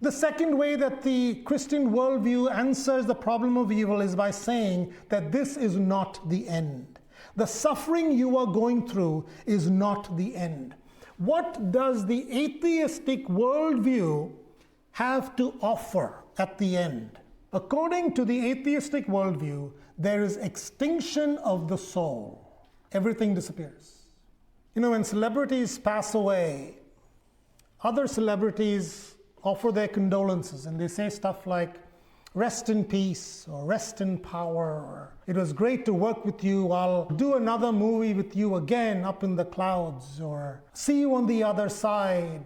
The second way that the Christian worldview answers the problem of evil is by saying that this is not the end. The suffering you are going through is not the end. What does the atheistic worldview have to offer at the end? According to the atheistic worldview, there is extinction of the soul. Everything disappears. You know, when celebrities pass away, other celebrities offer their condolences and they say stuff like, rest in peace, or rest in power, or it was great to work with you, I'll do another movie with you again up in the clouds, or see you on the other side.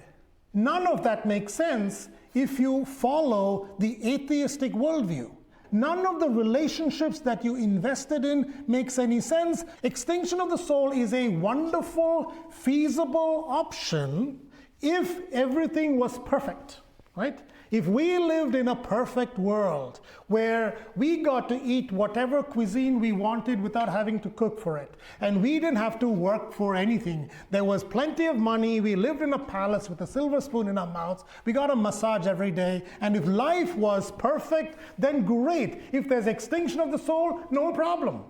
None of that makes sense if you follow the atheistic worldview. None of the relationships that you invested in makes any sense. Extinction of the soul is a wonderful, feasible option if everything was perfect, right? If we lived in a perfect world where we got to eat whatever cuisine we wanted without having to cook for it, and we didn't have to work for anything, there was plenty of money, we lived in a palace with a silver spoon in our mouths, we got a massage every day, and if life was perfect, then great. If there's extinction of the soul, no problem.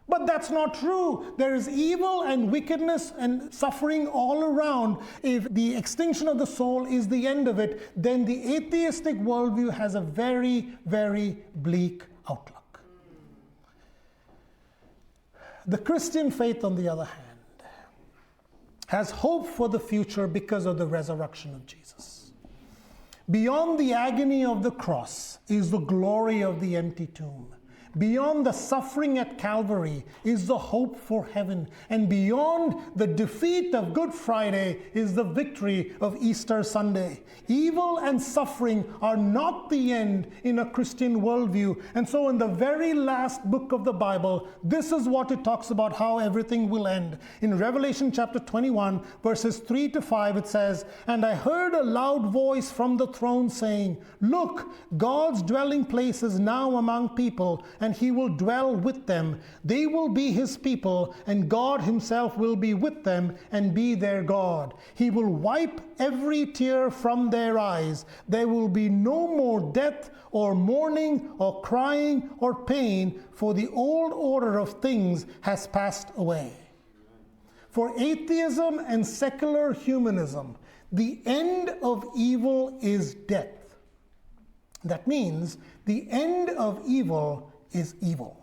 But that's not true. There is evil and wickedness and suffering all around. If the extinction of the soul is the end of it, then the atheistic worldview has a very, very bleak outlook. The Christian faith, on the other hand, has hope for the future because of the resurrection of Jesus. Beyond the agony of the cross is the glory of the empty tomb. Beyond the suffering at Calvary is the hope for heaven. And beyond the defeat of Good Friday is the victory of Easter Sunday. Evil and suffering are not the end in a Christian worldview. And so in the very last book of the Bible, this is what it talks about how everything will end. In Revelation chapter 21, verses 3 to 5, it says, "And I heard a loud voice from the throne saying, 'Look, God's dwelling place is now among people, and he will dwell with them. They will be his people, and God himself will be with them and be their God. He will wipe every tear from their eyes. There will be no more death or mourning or crying or pain, for the old order of things has passed away.'" For atheism and secular humanism, the end of evil is death. That means the end of evil is evil.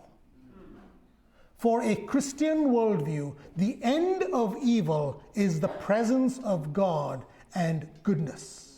For a Christian worldview, the end of evil is the presence of God and goodness.